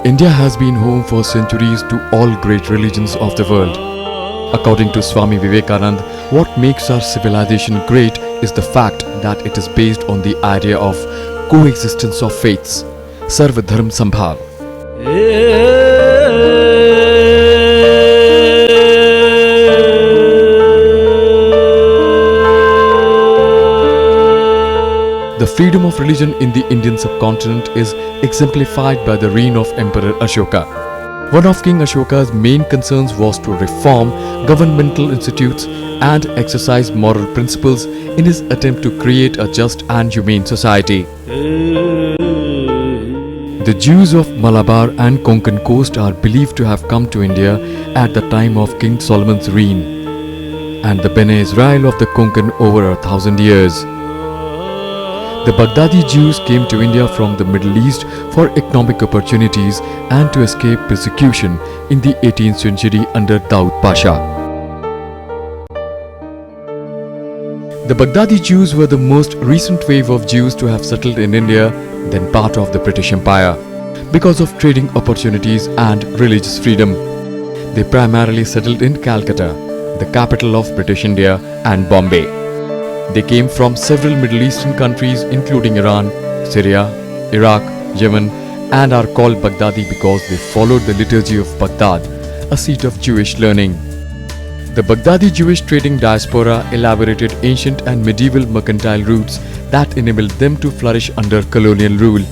India has been home for centuries to all great religions of the world. According to Swami Vivekananda, what makes our civilization great is the fact that it is based on the idea of coexistence of faiths, Sarva Dharm Sambhav. The freedom of religion in the Indian subcontinent is exemplified by the reign of Emperor Ashoka. One of King Ashoka's main concerns was to reform governmental institutes and exercise moral principles in his attempt to create a just and humane society. The Jews of Malabar and Konkan coast are believed to have come to India at the time of King Solomon's reign, and the Bene Israeli of the Konkan over 1,000 years. The Baghdadi Jews came to India from the Middle East for economic opportunities and to escape persecution in the 18th century under Daud Pasha. The Baghdadi Jews were the most recent wave of Jews to have settled in India, then part of the British Empire, because of trading opportunities and religious freedom. They primarily settled in Calcutta, the capital of British India, and Bombay. They came from several Middle Eastern countries including Iran, Syria, Iraq, Yemen, and are called Baghdadi because they followed the liturgy of Baghdad, a seat of Jewish learning. The Baghdadi Jewish trading diaspora elaborated ancient and medieval mercantile routes that enabled them to flourish under colonial rule.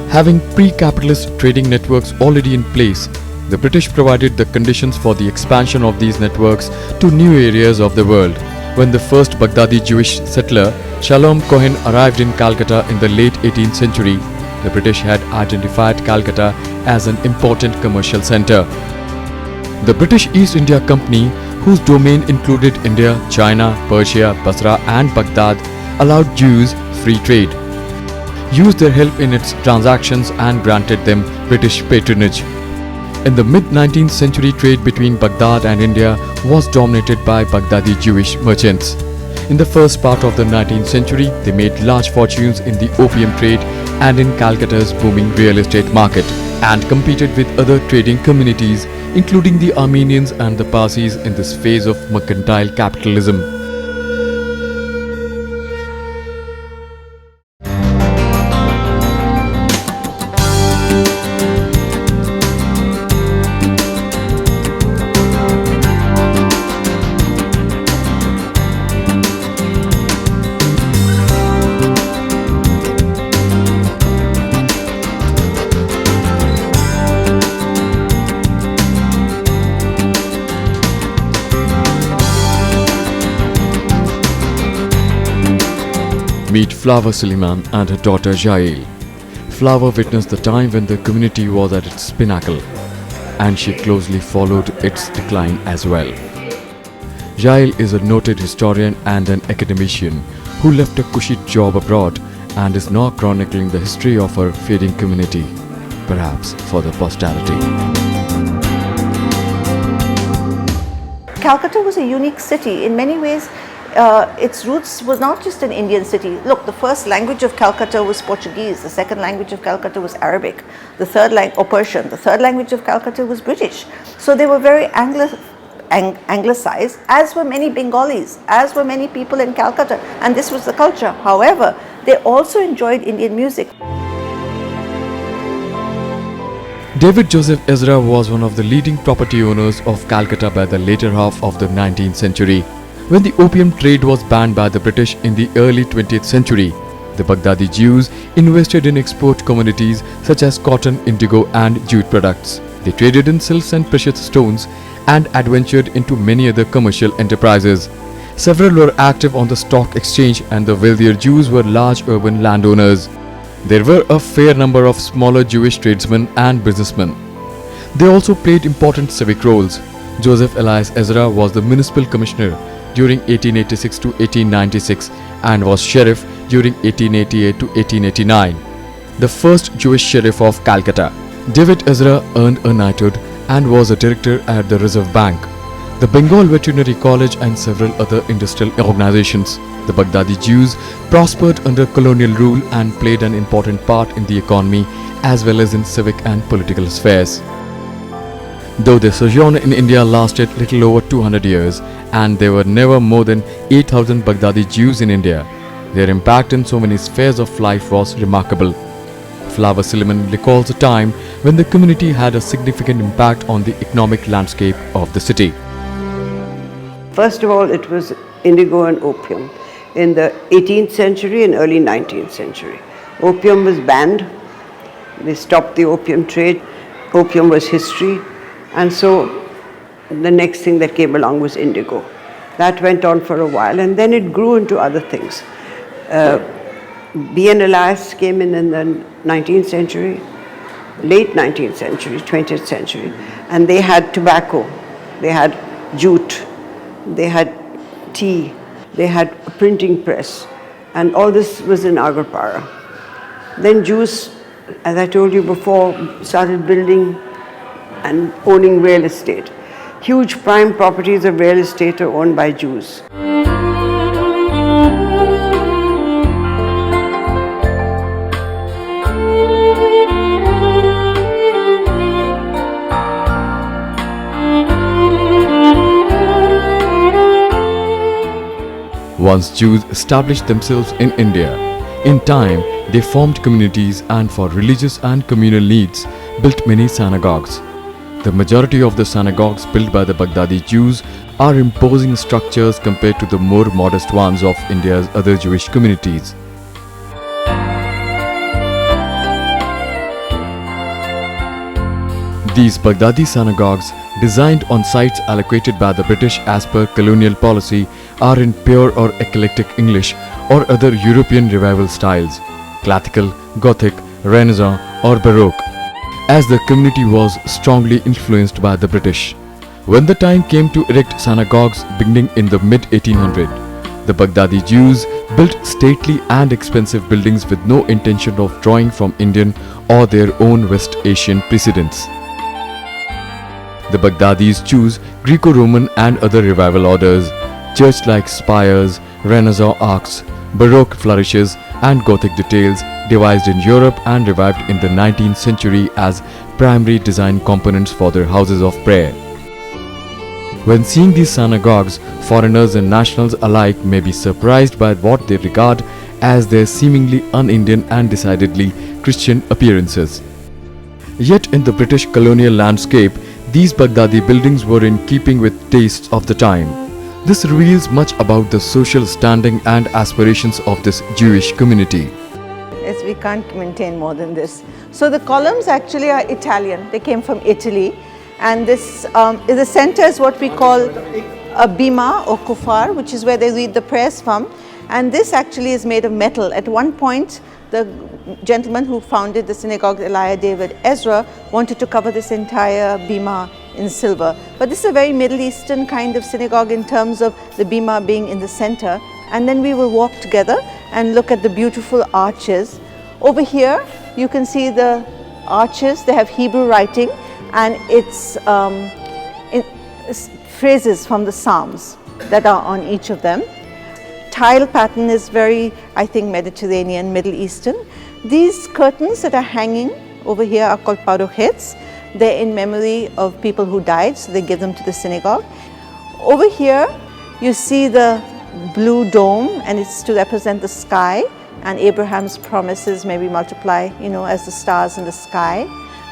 Having pre-capitalist trading networks already in place, the British provided the conditions for the expansion of these networks to new areas of the world. When the first Baghdadi Jewish settler, Shalom Cohen, arrived in Calcutta in the late 18th century, the British had identified Calcutta as an important commercial centre. The British East India Company, whose domain included India, China, Persia, Basra and Baghdad, allowed Jews free trade, used their help in its transactions and granted them British patronage. In the mid-19th century, trade between Baghdad and India was dominated by Baghdadi Jewish merchants. In the first part of the 19th century, they made large fortunes in the opium trade and in Calcutta's booming real estate market, and competed with other trading communities, including the Armenians and the Parsis, in this phase of mercantile capitalism. Meet Flower Suleiman and her daughter Jael. Flower witnessed the time when the community was at its pinnacle, and she closely followed its decline as well. Jael is a noted historian and an academician who left a cushy job abroad and is now chronicling the history of her fading community, perhaps for the posterity. Calcutta was a unique city in many ways. Its roots was not just an Indian city. Look, the first language of Calcutta was Portuguese, the second language of Calcutta was Arabic, the third or Persian, the third language of Calcutta was British. So they were very anglicized, as were many Bengalis, as were many people in Calcutta, and this was the culture. However, they also enjoyed Indian music. David Joseph Ezra was one of the leading property owners of Calcutta by the later half of the 19th century. When the opium trade was banned by the British in the early 20th century, the Baghdadi Jews invested in export commodities such as cotton, indigo and jute products. They traded in silks and precious stones and adventured into many other commercial enterprises. Several were active on the stock exchange, and the wealthier Jews were large urban landowners. There were a fair number of smaller Jewish tradesmen and businessmen. They also played important civic roles. Joseph Elias Ezra was the municipal commissioner during 1886 to 1896 and was sheriff during 1888 to 1889, the first Jewish sheriff of Calcutta. David Ezra earned a knighthood and was a director at the Reserve Bank. the Bengal Veterinary College and several other industrial organizations. The Baghdadi Jews prospered under colonial rule and played an important part in the economy as well as in civic and political spheres. Though their sojourn in India lasted little over 200 years and there were never more than 8,000 Baghdadi Jews in India, their impact in so many spheres of life was remarkable. Flower Silliman recalls a time when the community had a significant impact on the economic landscape of the city. First of all, it was indigo and opium in the 18th century and early 19th century. Opium was banned. They stopped the opium trade. Opium was history. And so the next thing that came along was indigo. That went on for a while, and then it grew into other things. Bene Israeli came in the 19th century, late 19th century, 20th century, and they had tobacco, they had jute, they had tea, they had a printing press, and all this was in Agarpara. Then Jews, as I told you before, started building and owning real estate. Huge prime properties of real estate are owned by Jews. Once Jews established themselves in India, in time they formed communities and for religious and communal needs built many synagogues. The majority of the synagogues built by the Baghdadi Jews are imposing structures compared to the more modest ones of India's other Jewish communities. These Baghdadi synagogues, designed on sites allocated by the British as per colonial policy, are in pure or eclectic English or other European revival styles, classical, Gothic, Renaissance or Baroque, as the community was strongly influenced by the British. When the time came to erect synagogues beginning in the mid-1800s, the Baghdadi Jews built stately and expensive buildings with no intention of drawing from Indian or their own West Asian precedents. The Baghdadis chose Greco-Roman and other revival orders, church-like spires, Renaissance arcs, Baroque flourishes and Gothic details devised in Europe and revived in the 19th century as primary design components for their houses of prayer. When seeing these synagogues, foreigners and nationals alike may be surprised by what they regard as their seemingly un-Indian and decidedly Christian appearances. Yet in the British colonial landscape, these Baghdadi buildings were in keeping with tastes of the time. This reveals much about the social standing and aspirations of this Jewish community. Yes, we can't maintain more than this. So the columns actually are Italian. They came from Italy. And this is the center is what we call a bima or kufar, which is where they read the prayers from. And this actually is made of metal. At one point, the gentleman who founded the synagogue, Elijah David Ezra, wanted to cover this entire bima in silver. But this is a very Middle Eastern kind of synagogue in terms of the bima being in the center. And then we will walk together and look at the beautiful arches. Over here, you can see the arches. They have Hebrew writing, and it's phrases from the Psalms that are on each of them. Tile pattern is very, I think, Mediterranean, Middle Eastern. These curtains that are hanging over here are called parochets. They're in memory of people who died, so they give them to the synagogue. Over here, you see the blue dome, and it's to represent the sky, and Abraham's promises may be multiply, as the stars in the sky.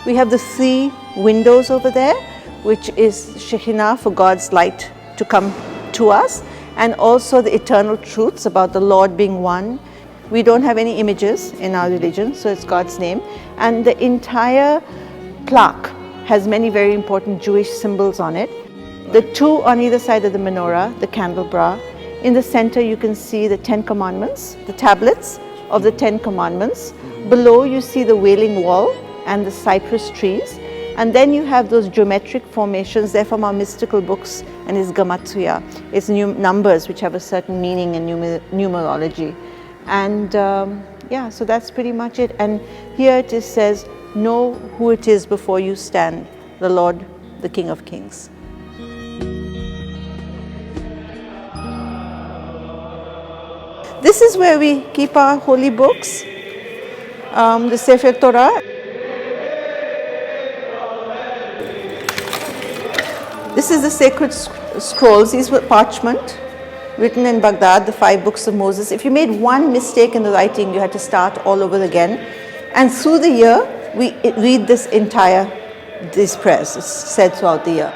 We have the 3 windows over there, which is Shekhinah, for God's light to come to us, and also the eternal truths about the Lord being one. We don't have any images in our religion, so it's God's name. And the entire plaque has many very important Jewish symbols on it. The 2 on either side of the menorah, the candelabra. In the center you can see the 10 commandments, the tablets of the 10 commandments. Below you see the Wailing Wall and the cypress trees. And then you have those geometric formations. They're from our mystical books, and it's Gematria. It's numbers which have a certain meaning in numerology. And so that's pretty much it. And here it says, know who it is before you stand, the Lord, the King of Kings. This is where we keep our holy books, the Sefer Torah. This is the sacred scrolls. These were parchment, written in Baghdad, the 5 books of Moses. If you made one mistake in the writing, you had to start all over again. And through the year, we read these prayers. It's said throughout the year.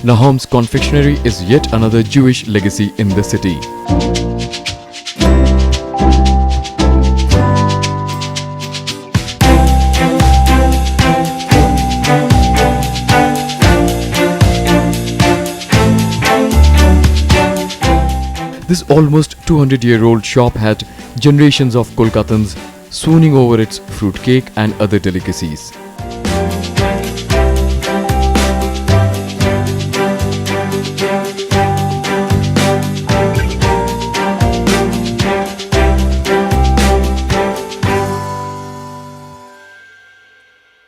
Nahum's confectionery is yet another Jewish legacy in the city. This almost 200-year-old shop had generations of Kolkatans swooning over its fruitcake and other delicacies.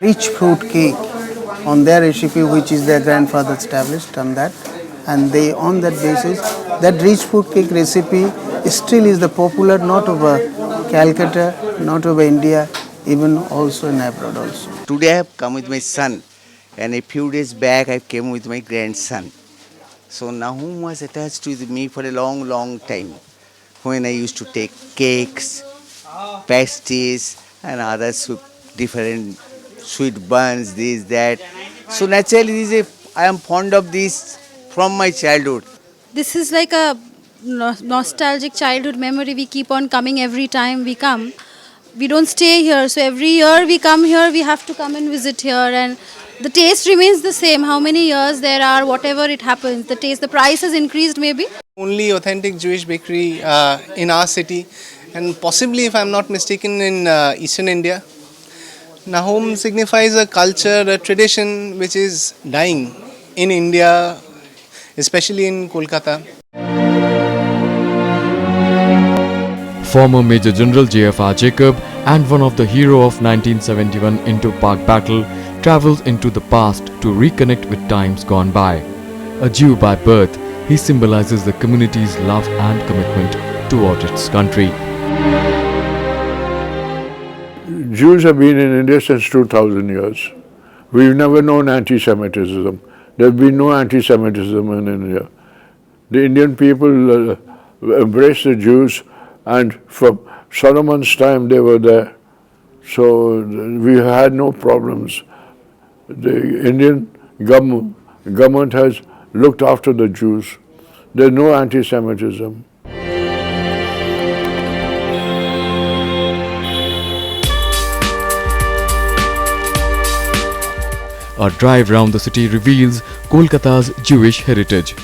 Rich fruit cake on their recipe, which is their grandfather established on that, and they on that basis, that rich fruit cake recipe still is the popular, not over Calcutta, not over India, even also in abroad also. Today I have come with my son, and a few days back I came with my grandson. So Nahum was attached with me for a long time, when I used to take cakes, pasties and other different sweet buns, this, that. So naturally I am fond of this from my childhood. This is like a nostalgic childhood memory. We keep on coming every time we come. We don't stay here, so every year we come here, we have to come and visit here, and the taste remains the same. How many years there are, whatever it happens, the price has increased maybe. Only authentic Jewish bakery in our city, and possibly, if I'm not mistaken, in Eastern India. Nahum signifies a culture, a tradition which is dying in India, especially in Kolkata. Former Major General J.F.R. Jacob and one of the hero of 1971 Indo-Pak battle travels into the past to reconnect with times gone by. A Jew by birth, he symbolizes the community's love and commitment toward its country. Jews have been in India since 2000 years. We've never known anti-Semitism. There have been no anti-Semitism in India. The Indian people embraced the Jews, and from Solomon's time they were there. So we had no problems. The Indian government has looked after the Jews. There's no anti-Semitism. A drive round the city reveals Kolkata's Jewish heritage.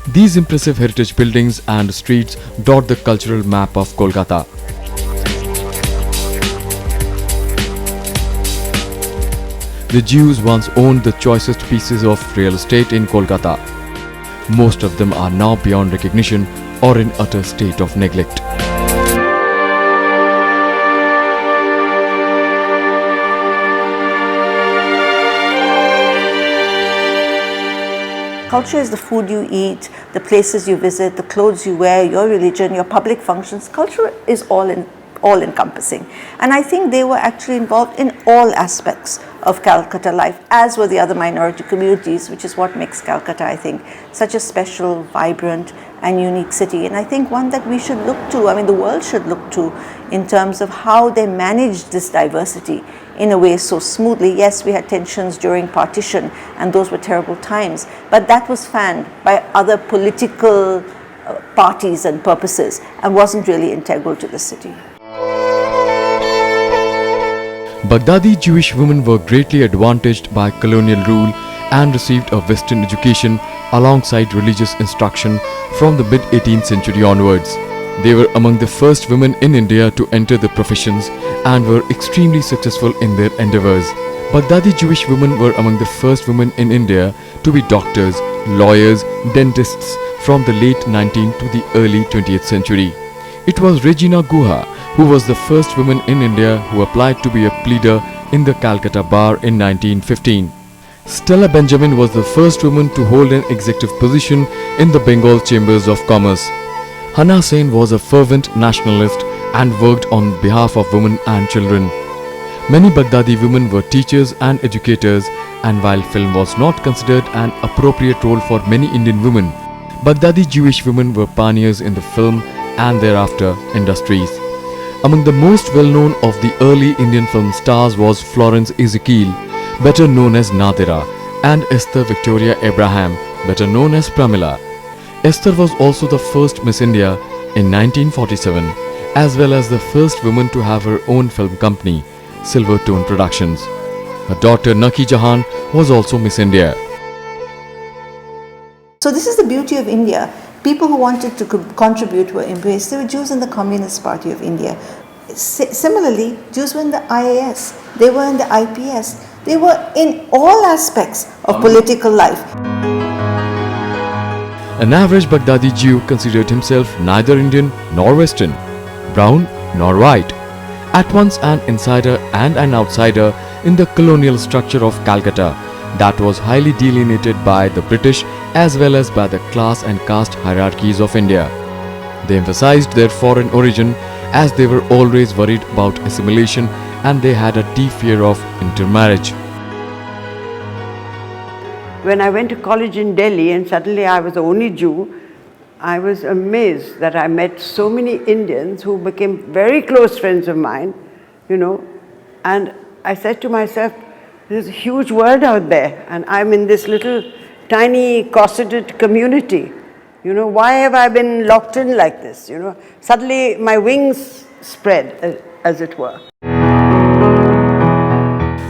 These impressive heritage buildings and streets dot the cultural map of Kolkata. The Jews once owned the choicest pieces of real estate in Kolkata. Most of them are now beyond recognition or in utter state of neglect. Culture is the food you eat, the places you visit, the clothes you wear, your religion, your public functions. Culture is all encompassing. And I think they were actually involved in all aspects of Calcutta life, as were the other minority communities, which is what makes Calcutta, I think, such a special, vibrant and unique city. And I think one that we should look to, I mean the world should look to, in terms of how they managed this diversity in a way so smoothly. Yes, we had tensions during partition and those were terrible times, but that was fanned by other political parties and purposes and wasn't really integral to the city. Baghdadi Jewish women were greatly advantaged by colonial rule and received a Western education alongside religious instruction from the mid-18th century onwards. They were among the first women in India to enter the professions and were extremely successful in their endeavors. Baghdadi Jewish women were among the first women in India to be doctors, lawyers, dentists from the late 19th to the early 20th century. It was Regina Guha who was the first woman in India who applied to be a pleader in the Calcutta Bar in 1915. Stella Benjamin was the first woman to hold an executive position in the Bengal Chambers of Commerce. Hana Sen was a fervent nationalist and worked on behalf of women and children. Many Baghdadi women were teachers and educators, and while film was not considered an appropriate role for many Indian women, Baghdadi Jewish women were pioneers in the film and thereafter industries. Among the most well-known of the early Indian film stars was Florence Ezekiel, better known as Nadira, and Esther Victoria Abraham, better known as Pramila. Esther was also the first Miss India in 1947, as well as the first woman to have her own film company, Silvertone Productions. Her daughter Naki Jahan was also Miss India. So this is the beauty of India. People who wanted to contribute were embraced. There were Jews in the Communist Party of India. Similarly, Jews were in the IAS, they were in the IPS, they were in all aspects of political life. An average Baghdadi Jew considered himself neither Indian nor Western, brown nor white, at once an insider and an outsider in the colonial structure of Calcutta that was highly delineated by the British as well as by the class and caste hierarchies of India. They emphasized their foreign origin as they were always worried about assimilation and they had a deep fear of intermarriage. When I went to college in Delhi and suddenly I was the only Jew, I was amazed that I met so many Indians who became very close friends of mine, and I said to myself, there's a huge world out there and I'm in this little tiny cosseted community. Why have I been locked in like this? Suddenly my wings spread, as it were.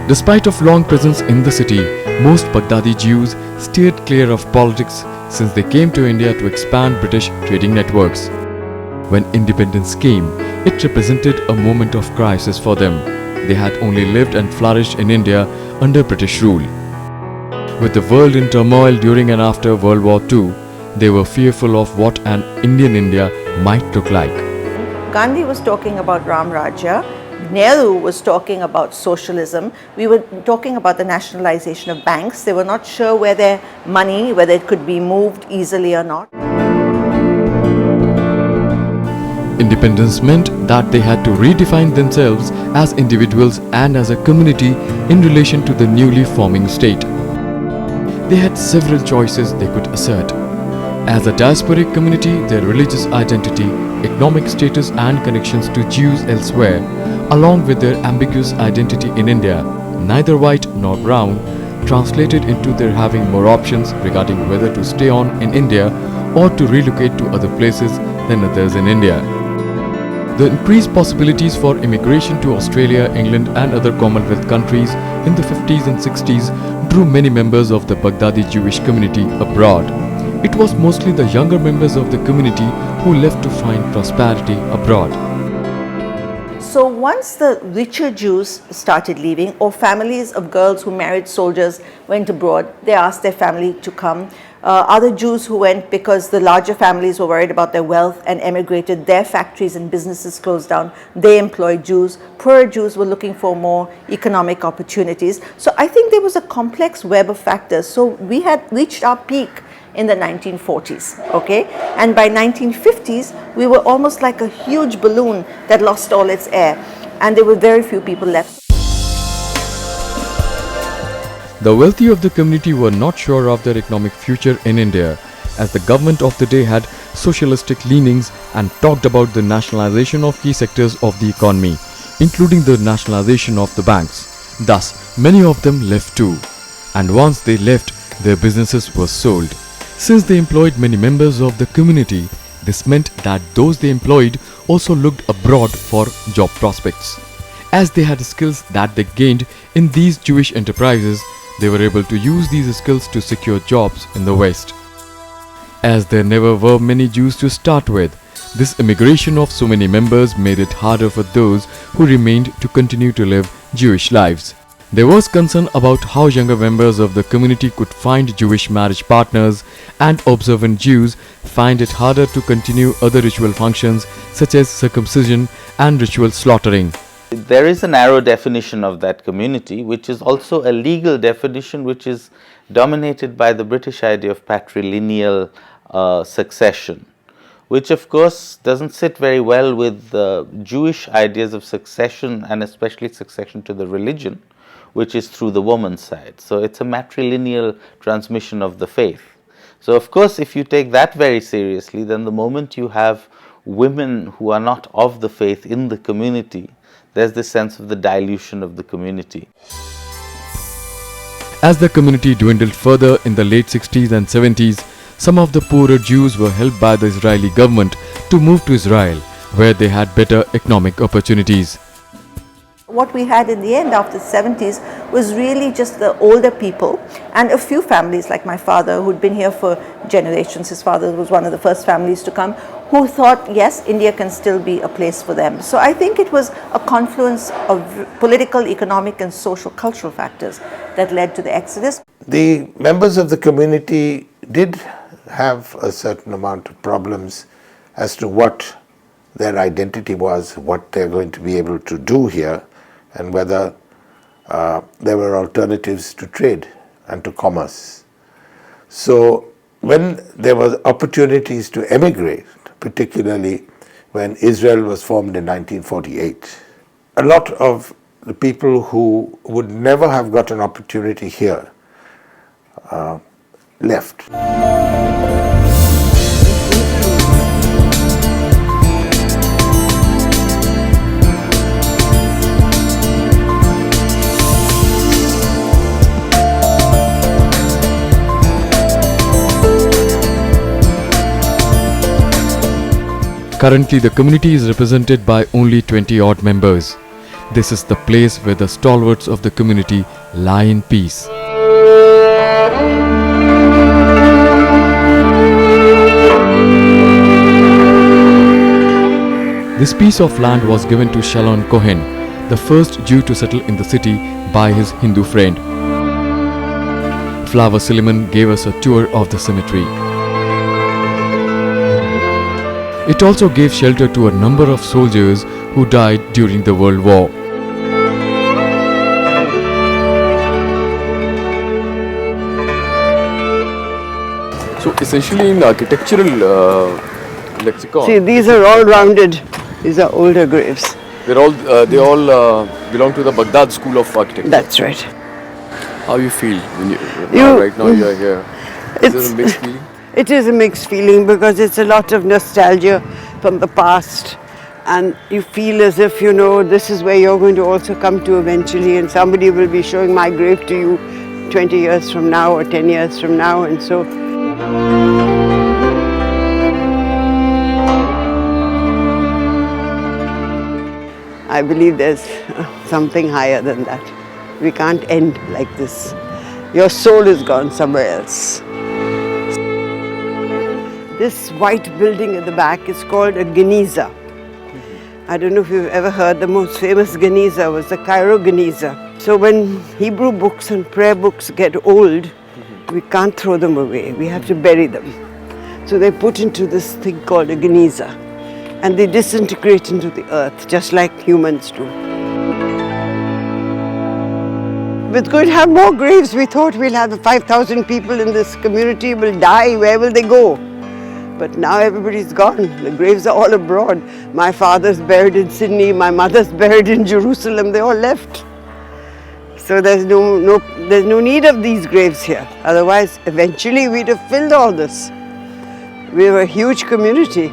Despite of long presence in the city, most Baghdadi Jews steered clear of politics since they came to India to expand British trading networks. When independence came, it represented a moment of crisis for them. They had only lived and flourished in India under British rule. With the world in turmoil during and after World War II, they were fearful of what an Indian India might look like. Gandhi was talking about Ram Rajya, Nehru was talking about socialism, we were talking about the nationalization of banks. They were not sure where their money, whether it could be moved easily or not. Independence meant that they had to redefine themselves as individuals and as a community in relation to the newly forming state. They had several choices they could assert. As a diasporic community, their religious identity, economic status and connections to Jews elsewhere, along with their ambiguous identity in India, neither white nor brown, translated into their having more options regarding whether to stay on in India or to relocate to other places than others in India. The increased possibilities for immigration to Australia, England and other Commonwealth countries in the 50s and 60s drew many members of the Baghdadi Jewish community abroad. It was mostly the younger members of the community who left to find prosperity abroad. So once the richer Jews started leaving, or families of girls who married soldiers went abroad, they asked their family to come. Other Jews who went because the larger families were worried about their wealth and emigrated, their factories and businesses closed down, they employed Jews. Poorer Jews were looking for more economic opportunities. So I think there was a complex web of factors. So we had reached our peak in the 1940s, okay? And by 1950s, we were almost like a huge balloon that lost all its air, and there were very few people left. The wealthy of the community were not sure of their economic future in India, as the government of the day had socialistic leanings and talked about the nationalization of key sectors of the economy, including the nationalization of the banks. Thus, many of them left too, and once they left, their businesses were sold. Since they employed many members of the community, this meant that those they employed also looked abroad for job prospects. As they had skills that they gained in these Jewish enterprises, they were able to use these skills to secure jobs in the West. As there never were many Jews to start with, this immigration of so many members made it harder for those who remained to continue to live Jewish lives. There was concern about how younger members of the community could find Jewish marriage partners, and observant Jews find it harder to continue other ritual functions such as circumcision and ritual slaughtering. There is a narrow definition of that community, which is also a legal definition, which is dominated by the British idea of patrilineal succession, which of course doesn't sit very well with the Jewish ideas of succession, and especially succession to the religion, which is through the woman's side. So it's a matrilineal transmission of the faith. So of course, if you take that very seriously, then the moment you have women who are not of the faith in the community, there's this sense of the dilution of the community. As the community dwindled further in the late 60s and 70s, some of the poorer Jews were helped by the Israeli government to move to Israel, where they had better economic opportunities. What we had in the end after the 70s was really just the older people and a few families like my father, who'd been here for generations. His father was one of the first families to come, who thought, yes, India can still be a place for them. So I think it was a confluence of political, economic and social cultural factors that led to the exodus. The members of the community did have a certain amount of problems as to what their identity was, what they're going to be able to do here, and whether there were alternatives to trade and to commerce. So when there were opportunities to emigrate, particularly when Israel was formed in 1948, a lot of the people who would never have got an opportunity here left. Currently, the community is represented by only 20 odd members. This is the place where the stalwarts of the community lie in peace. This piece of land was given to Shalon Cohen, the first Jew to settle in the city, by his Hindu friend. Flower Silliman gave us a tour of the cemetery. It also gave shelter to a number of soldiers who died during the World War. So essentially in architectural lexicon, See, these are all rounded. These are older graves. they all belong to the Baghdad School of Architecture. That's right. How you feel when right now you are here? Is It's- there a mixed feeling? It is a mixed feeling because it's a lot of nostalgia from the past, and you feel as if, you know, this is where you're going to also come to eventually, and somebody will be showing my grave to you 20 years from now or 10 years from now, and so I believe there's something higher than that. We can't end like this. Your soul is gone somewhere else. This white building at the back is called a Geniza. I don't know if you've ever heard, the most famous Geniza was the Cairo Geniza. So when Hebrew books and prayer books get old, we can't throw them away. We have to bury them. So they're put into this thing called a Geniza, and they disintegrate into the earth, just like humans do. We're going to have more graves. We thought we'll have 5,000 people in this community will die. Where will they go? But now everybody's gone. The graves are all abroad. My father's buried in Sydney. My mother's buried in Jerusalem. They all left. So there's no need of these graves here. Otherwise, eventually we'd have filled all this. We were a huge community.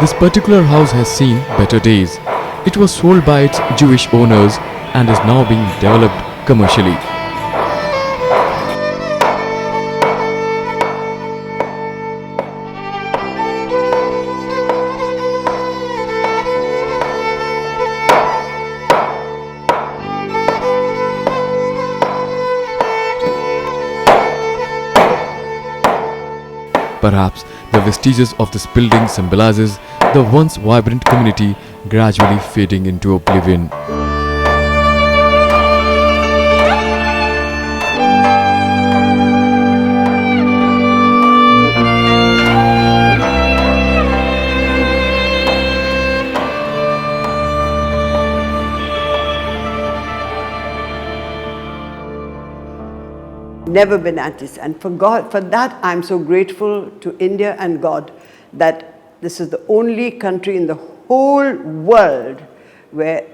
This particular house has seen better days. It was sold by its Jewish owners and is now being developed commercially. Perhaps the vestiges of this building symbolizes the once vibrant community gradually fading into oblivion. Never been anti, and for that I'm so grateful to India and God that this is the only country in the whole world where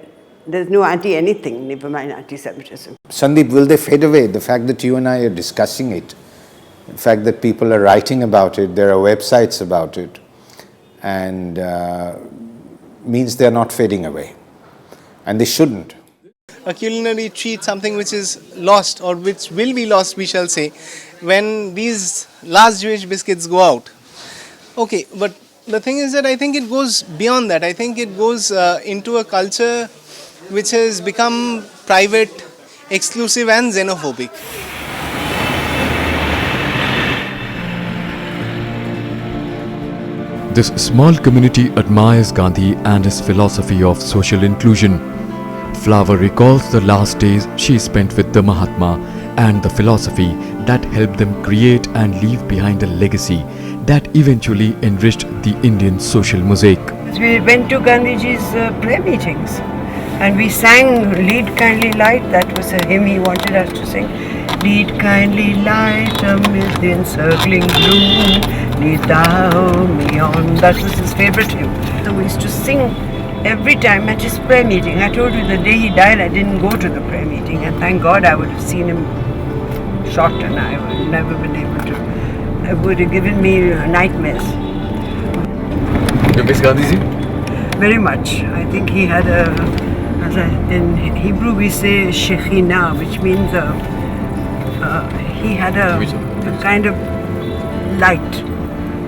there's no anti-anything, never mind anti-Semitism. Sandeep, will they fade away? The fact that you and I are discussing it, the fact that people are writing about it, there are websites about it, and means they're not fading away, and they shouldn't. A culinary treat, something which is lost or which will be lost, we shall say, when these last Jewish biscuits go out. Okay, but the thing is that I think it goes beyond that. I think it goes into a culture which has become private, exclusive and xenophobic. This small community admires Gandhi and his philosophy of social inclusion. Flower recalls the last days she spent with the Mahatma and the philosophy that helped them create and leave behind a legacy that eventually enriched the Indian social mosaic. We went to Gandhiji's prayer meetings and we sang Lead Kindly Light. That was a hymn he wanted us to sing. Lead kindly light amid the encircling gloom, lead thou me on. That was his favorite hymn. So we used to sing every time at his prayer meeting. I told you the day he died I didn't go to the prayer meeting, and thank God I would have seen him shot and I would have never been able to. It would have given me nightmares. You miss Gandhiji? Very much. I think he had in Hebrew we say Shekhinah, which means he had a kind of light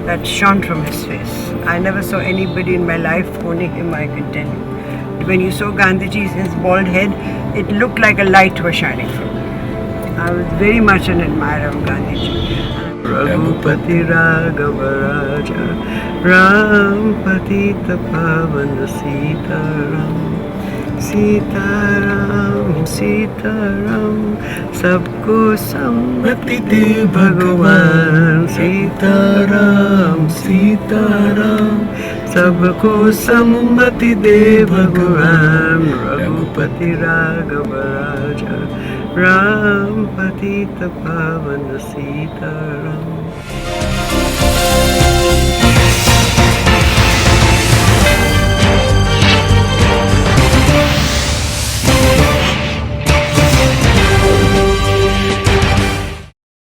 that shone from his face. I never saw anybody in my life, only him I can tell you. When you saw Gandhiji, his bald head, it looked like a light was shining from him. I was very much an admirer of Gandhiji. Raghupati Raghav Raja Ram Patita Pavan Sitaram Sitaram Sitaram Sabko Sammati De Bhagavan Sitaram Sitaram Sabko Sammati De Bhagavan Raghupati Raghav Raja Ram Patita Pavan Sitaram.